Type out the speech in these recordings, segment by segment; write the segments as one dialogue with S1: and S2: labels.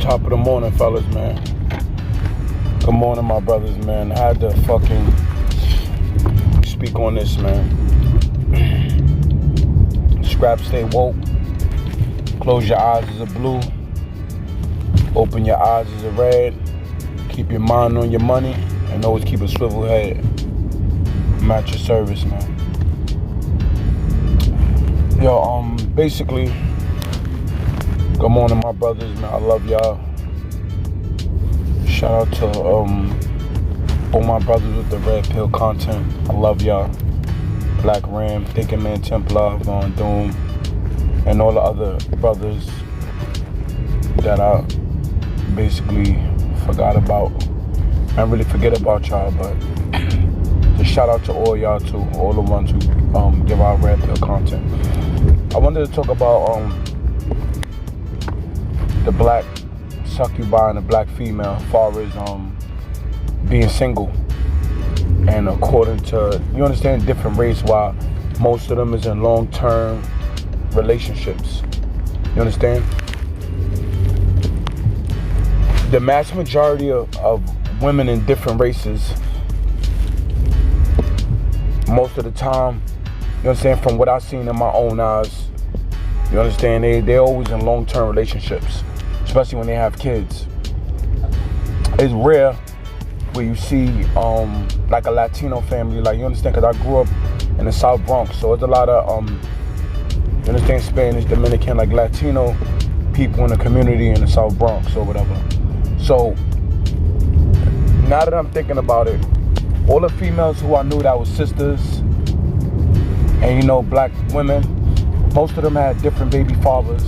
S1: Top of the morning, fellas, man. Good morning, my brothers, man. I had to fucking speak on this, man. Scrap, stay woke. Close your eyes as a blue. Open your eyes as a red. Keep your mind on your money. And always keep a swivel head. I'm at your service, man. Yo, basically, good morning, my brothers, man. I love y'all. Shout out to all my brothers with the red pill content. I love y'all. Black Ram, Thinking Man Templar, Von Doom, and all the other brothers that I basically forgot about. I don't really forget about y'all, but just shout out to all y'all too, all the ones who give out red pill content. I wanted to talk about the black succubi and the black female as far as being single. And according to, you understand, different race, why most of them is in long-term relationships. You understand? The mass majority of women in different races, most of the time, you understand, from what I've seen in my own eyes, you understand, they're always in long-term relationships, especially when they have kids. It's rare where you see like a Latino family, like, you understand, because I grew up in the South Bronx, so it's a lot of you understand, Spanish, Dominican, like Latino people in the community in the South Bronx or whatever. So now that I'm thinking about it, all the females who I knew that was sisters and, you know, black women, most of them had different baby fathers.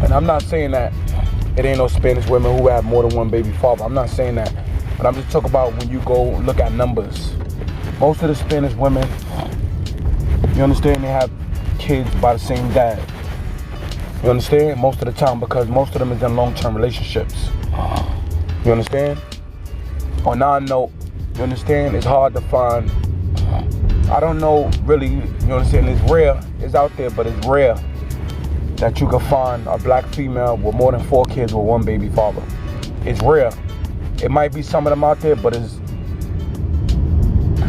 S1: And I'm not saying that it ain't no Spanish women who have more than one baby father. I'm not saying that. But I'm just talking about when you go look at numbers. Most of the Spanish women, you understand, they have kids by the same dad. You understand? Most of the time, because most of them is in long-term relationships. You understand? On that note, you understand, it's hard to find. I don't know really, you understand, it's rare, it's out there, but it's rare that you can find a black female with more than 4 kids with one baby father. It's rare. It might be some of them out there, but it's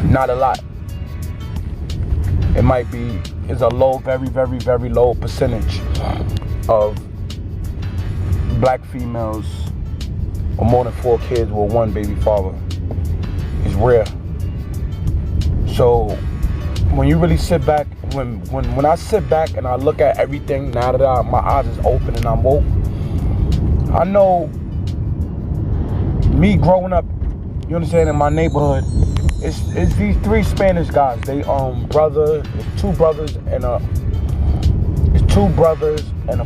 S1: not a lot. It might be, it's a low, very, very, very low percentage of black females with more than 4 kids with one baby father. It's rare. So when you really sit back, when I sit back and I look at everything now that my eyes is open and I'm woke, I know me growing up, you understand, in my neighborhood, it's these 3 Spanish guys. They brother, it's 2 brothers and a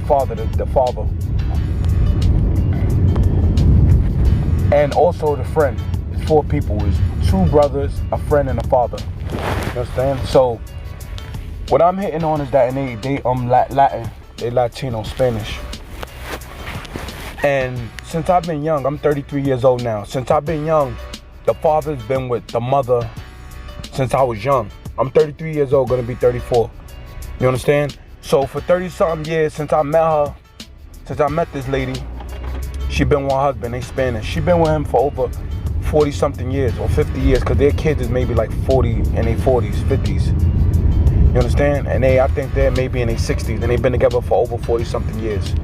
S1: father, the father, and also the friend. It's 4 people. It's 2 brothers, a friend, and a father. You understand? So what I'm hitting on is that they Latin, they Latino, Spanish. And since I've been young, I'm 33 years old now. Since I've been young, the father's been with the mother since I was young. I'm 33 years old, gonna be 34. You understand? So for 30-something years since I met this lady, she been with her husband, they Spanish. She been with him for over 40-something years or 50 years, because their kids is maybe like 40 in their 40s, 50s. You understand? And I think they're maybe in their 60s, and they've been together for over 40-something years.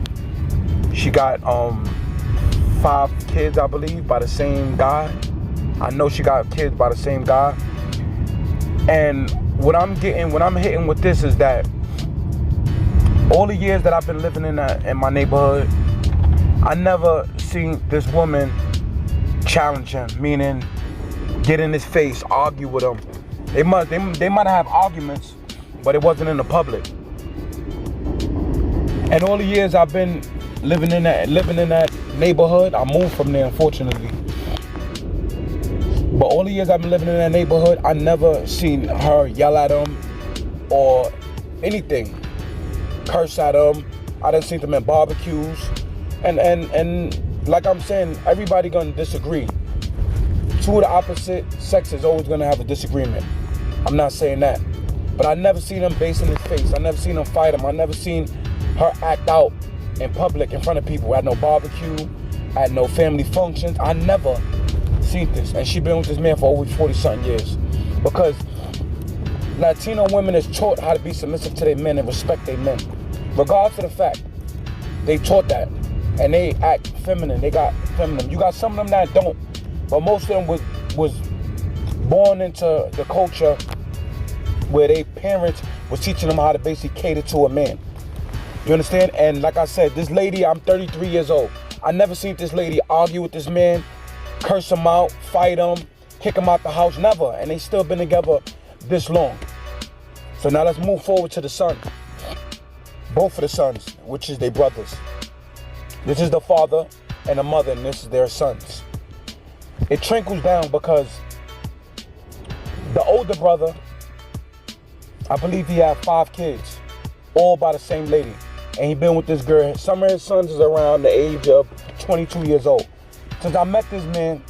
S1: She got 5 kids, I believe, by the same guy. I know she got kids by the same guy. And what I'm hitting with this is that all the years that I've been living in my neighborhood, I never seen this woman challenge him, meaning get in his face, argue with him. They might have arguments, but it wasn't in the public. And all the years I've been living in that neighborhood, I moved from there, unfortunately. But all the years I've been living in that neighborhood, I never seen her yell at him or anything, curse at him. I done seen them in barbecues, and like I'm saying, everybody gonna disagree. 2 of the opposite sex is always gonna have a disagreement. I'm not saying that, but I never seen him base in his face. I never seen him fight him. I never seen her act out in public, in front of people, at no barbecue, at no family functions. I never seen this. And she been with this man for over 40-something years. Because Latino women is taught how to be submissive to their men and respect their men. Regardless of the fact, they taught that. And they act feminine. They got feminine. You got some of them that don't. But most of them was born into the culture where their parents was teaching them how to basically cater to a man. You understand? And like I said, this lady, I'm 33 years old. I never seen this lady argue with this man, curse him out, fight him, kick him out the house, never. And they still been together this long. So now let's move forward to the son. Both of the sons, which is their brothers. This is the father and the mother, and this is their sons. It trickles down because the older brother, I believe he had 5 kids, all by the same lady. And he been with this girl. Some of his sons is around the age of 22 years old. Since I met this man,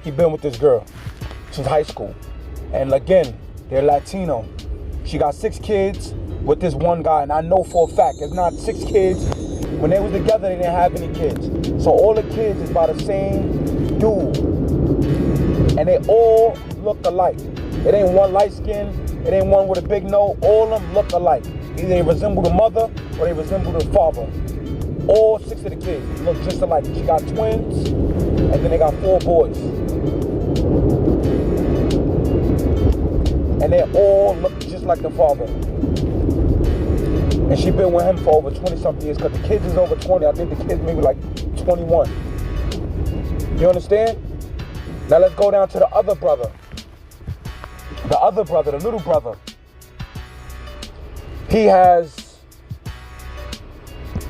S1: he been with this girl since high school. And again, they're Latino. She got 6 kids with this one guy. And I know for a fact, it's not 6 kids. When they was together, they didn't have any kids. So all the kids is by the same dude. And they all look alike. It ain't one light skin. It ain't one with a big nose. All of them look alike. Either they resemble the mother or they resemble the father. All 6 of the kids look just alike. She got twins, and then they got 4 boys. And they all look just like the father. And she been with him for over 20-something years, because the kids is over 20. I think the kids maybe like 21. You understand? Now let's go down to the other brother. The other brother, the little brother. He has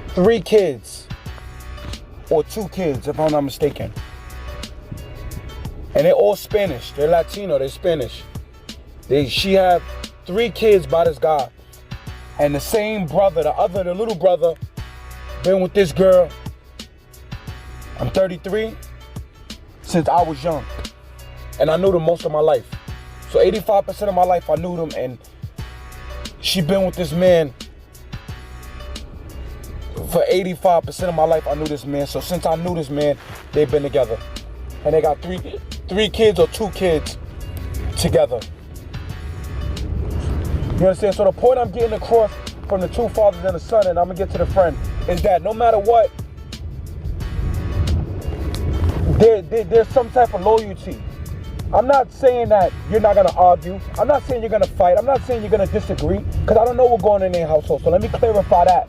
S1: 3 kids, or 2 kids, if I'm not mistaken. And they're all Spanish. They're Latino, they're Spanish. She had 3 kids by this guy. And the same brother, the little brother, been with this girl. I'm 33, since I was young. And I knew them most of my life. So 85% of my life I knew them, and she been with this man for 85% of my life. I knew this man. So since I knew this man, they've been together. And they got 3 kids or 2 kids together. You understand? So the point I'm getting across from the 2 fathers and the son, and I'm going to get to the friend, is that no matter what, there's some type of loyalty. I'm not saying that you're not going to argue. I'm not saying you're going to fight. I'm not saying you're going to disagree, because I don't know what's going on in their household. So let me clarify that.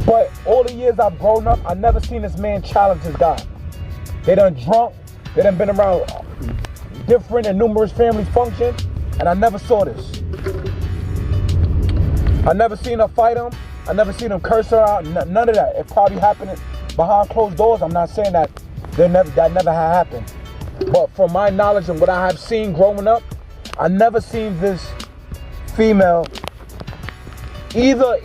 S1: But all the years I've grown up, I've never seen this man challenge his guy. They done drunk. They done been around different and numerous family functions. And I never saw this. I never seen her fight him. I never seen him curse her out. None of that. It probably happened behind closed doors. I'm not saying that that never had happened. But from my knowledge and what I have seen growing up, I never seen this female, either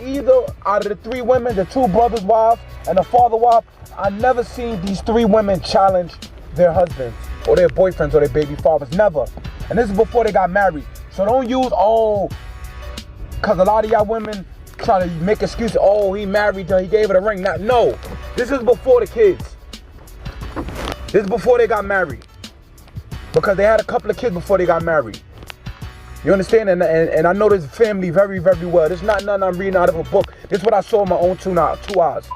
S1: out of the 3 women, the 2 brothers' wives and the father wife, I never seen these 3 women challenge their husbands or their boyfriends or their baby fathers. Never. And this is before they got married. So don't use, because a lot of y'all women try to make excuses. Oh, he married her, he gave her the ring. No, this is before the kids. This is before they got married. Because they had a couple of kids before they got married. You understand? And I know this family very, very well. This is not nothing I'm reading out of a book. This is what I saw with my own 2 eyes.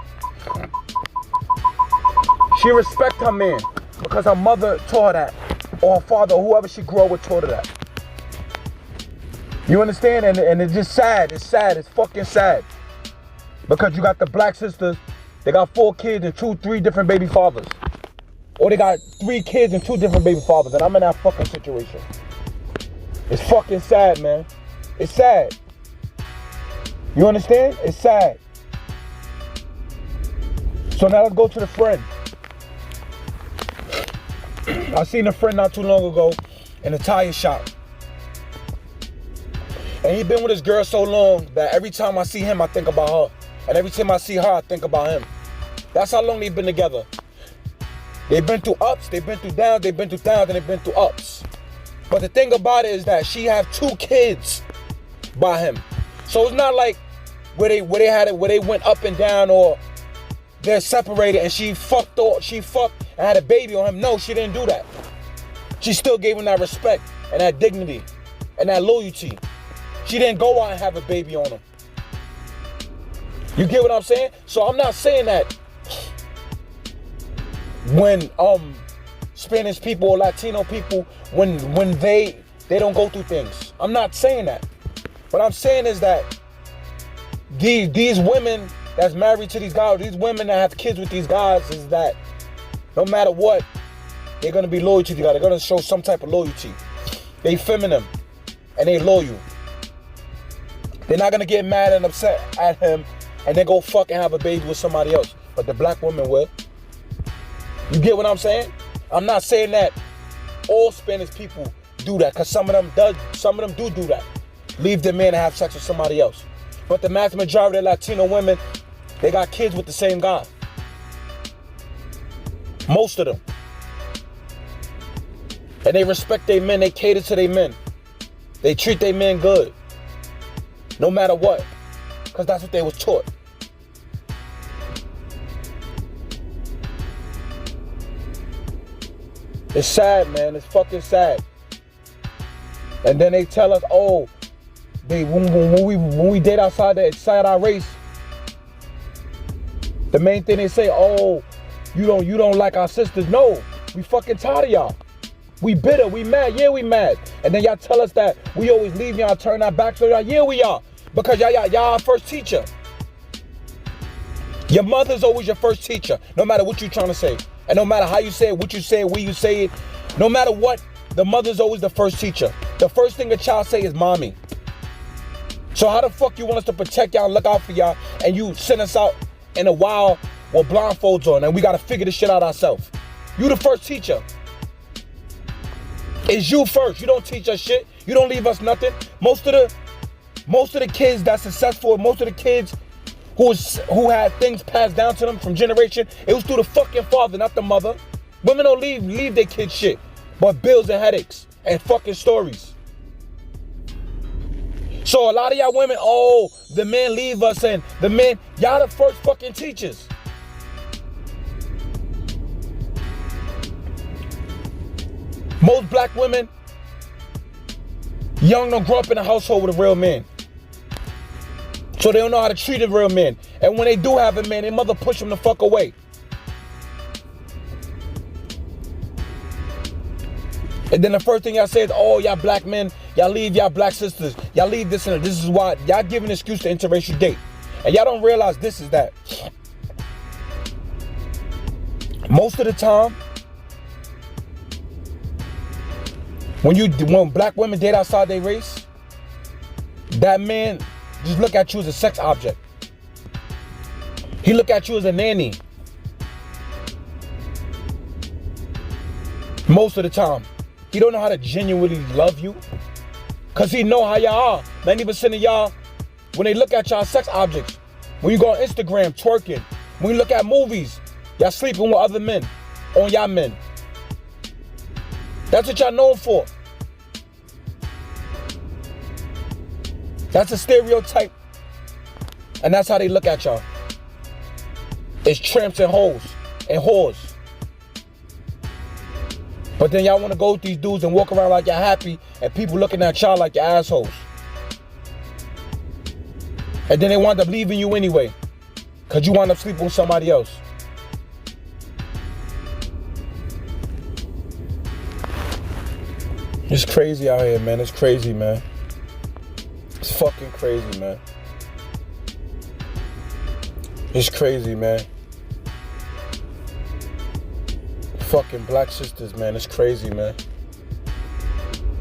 S1: She respect her man because her mother taught her that. Or her father, or whoever she grew up with, taught her that. You understand? And it's just sad. It's sad. It's fucking sad. Because you got the black sisters, they got 4 kids and 2, 3 different baby fathers. Or they got 3 kids and 2 different baby fathers. And I'm in that fucking situation. It's fucking sad, man. It's sad. You understand? It's sad. So now let's go to the friend. I seen a friend not too long ago in a tire shop. And he been with his girl so long that every time I see him, I think about her. And every time I see her, I think about him. That's how long they've been together. They've been through ups, they've been through downs, they've been through downs, and they've been through ups. But the thing about it is that she have 2 kids by him. So it's not like where they went up and down, or they're separated and she fucked and had a baby on him. No, she didn't do that. She still gave him that respect and that dignity and that loyalty. She didn't go out and have a baby on him. You get what I'm saying? So I'm not saying that when Spanish people or Latino people, when they don't go through things. I'm not saying that. What I'm saying is that these women that's married to these guys, these women that have kids with these guys, is that no matter what, they're going to be loyal to these guys. They're going to show some type of loyalty. They feminine and they loyal. They're not going to get mad and upset at him and then go fucking have a baby with somebody else. But the black woman will. You get what I'm saying? I'm not saying that all Spanish people do that, because some of them do that. Leave their man and have sex with somebody else. But the vast majority of Latino women, they got kids with the same guy. Most of them. And they respect their men, they cater to their men. They treat their men good. No matter what. Because that's what they was taught. It's sad, man. It's fucking sad. And then they tell us, oh, when we date outside our race, the main thing they say, oh, you don't like our sisters. No, we fucking tired of y'all. We bitter, we mad, yeah, we mad. And then y'all tell us that we always leave y'all, turn our backs on y'all. Yeah, we are. Because y'all our first teacher. Your mother's always your first teacher, no matter what you're trying to say. And no matter how you say it, what you say it, where you say it, no matter what, the mother's always the first teacher. The first thing a child say is mommy. So how the fuck you want us to protect y'all and look out for y'all, and you send us out in a wild with blindfolds on and we gotta figure this shit out ourselves? You the first teacher. It's you first. You don't teach us shit. You don't leave us nothing. Most of the kids that's successful, most of the kids who had things passed down to them from generation, it was through the fucking father, not the mother. Women don't leave their kids shit, but bills and headaches and fucking stories. So a lot of y'all women, oh, the men leave us, and the men, y'all the first fucking teachers. Most black women, young, don't grow up in a household with a real man. So they don't know how to treat a real man. And when they do have a man, their mother push them the fuck away. And then the first thing y'all say is, oh, y'all black men, y'all leave y'all black sisters. Y'all leave this and this is why. Y'all give an excuse to interracial date. And y'all don't realize this is that. Most of the time, when black women date outside their race, that man just look at you as a sex object. He look at you as a nanny. Most of the time. He don't know how to genuinely love you. Because he know how y'all are. 90% of y'all, when they look at y'all sex objects, when you go on Instagram twerking, when you look at movies, y'all sleeping with other men on y'all men. That's what y'all known for. That's a stereotype. And that's how they look at y'all. It's tramps and hoes and whores. But then y'all want to go with these dudes and walk around like y'all happy, and people looking at y'all like your assholes. And then they wind up leaving you anyway, because you wind up sleeping with somebody else. It's crazy out here, man. It's crazy, man. It's fucking crazy, man. It's crazy, man. Fucking black sisters, man. It's crazy, man.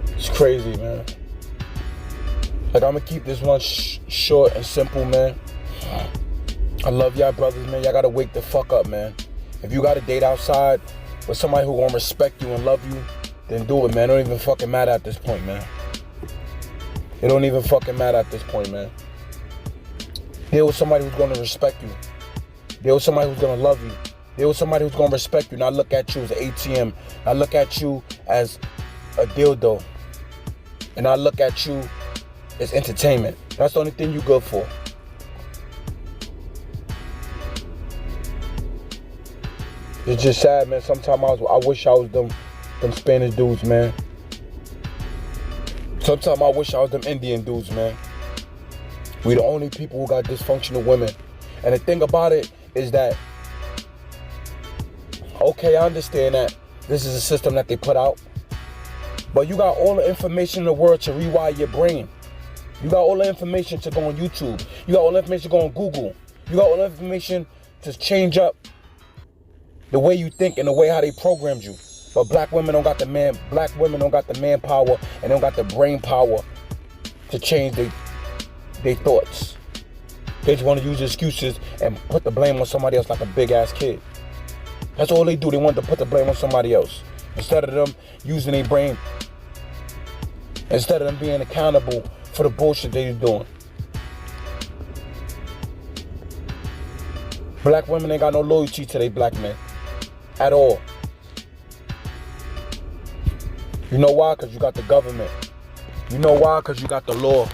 S1: It's crazy, man. Like, I'm gonna keep this one short and simple, man. I love y'all brothers, man. Y'all gotta wake the fuck up, man. If you got a date outside with somebody who gonna respect you and love you, then do it, man. It don't even fucking matter at this point, man. It don't even fucking matter at this point, man. Deal with somebody who's gonna respect you. Deal with somebody who's gonna love you. Deal with somebody who's gonna respect you, not look at you as an ATM. Not look at you as a dildo. And not look at you as entertainment. That's the only thing you good for. It's just sad, man. Sometimes I wish I was them Spanish dudes, man. Sometimes I wish I was them Indian dudes, man. We the only people who got dysfunctional women. And the thing about it is that, okay, I understand that this is a system that they put out, but you got all the information in the world to rewire your brain. You got all the information to go on YouTube. You got all the information to go on Google. You got all the information to change up the way you think and the way how they programmed you. But black women don't got the manpower and they don't got the brain power to change their thoughts. They just want to use excuses and put the blame on somebody else like a big ass kid. That's all they do. They want to put the blame on somebody else. Instead of them using their brain. Instead of them being accountable for the bullshit they're doing. Black women ain't got no loyalty to their black men. At all. You know why? Because you got the government. You know why? Because you got the law.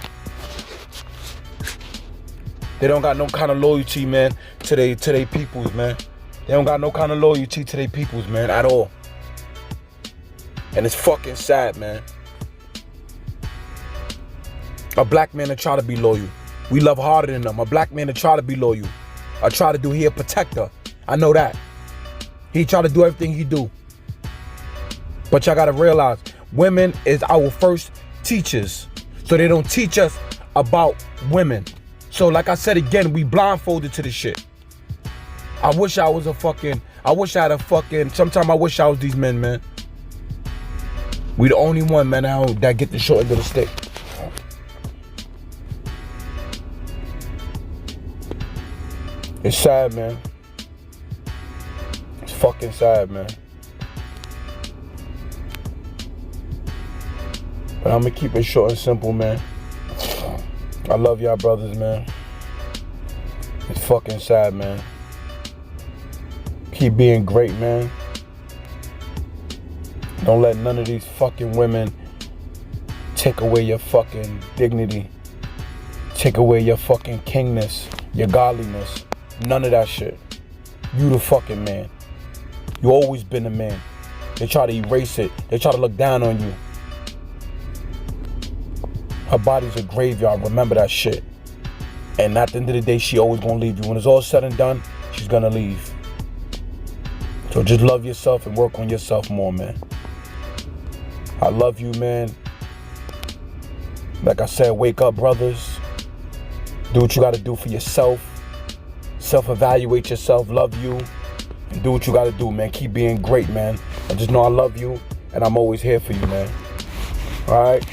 S1: They don't got no kind of loyalty, man, to they peoples, man. They don't got no kind of loyalty to their peoples, man, at all. And it's fucking sad, man. A black man to try to be loyal. We love harder than them. A black man to try to be loyal. I try to do, he a protector. I know that. He try to do everything he do. But y'all gotta realize, women is our first teachers. So they don't teach us about women. So like I said again, we blindfolded to this shit. I wish I was sometimes I wish I was these men, man. We the only one, man, that get the short end of the stick. It's sad, man. It's fucking sad, man. But I'm gonna keep it short and simple, man. I love y'all brothers, man. It's fucking sad, man. Keep being great, man. Don't let none of these fucking women take away your fucking dignity. Take away your fucking kingness, your godliness. None of that shit. You the fucking man. You always been a man. They try to erase it. They try to look down on you. Her body's a graveyard, remember that shit. And at the end of the day, she always gonna leave you. When it's all said and done, she's gonna leave. So just love yourself and work on yourself more, man. I love you, man. Like I said, wake up, brothers. Do what you gotta do for yourself. Self-evaluate yourself, love you, and do what you gotta do, man. Keep being great, man. And just know I love you, and I'm always here for you, man. All right?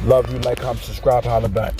S1: Love you, like, comment, subscribe, holla back.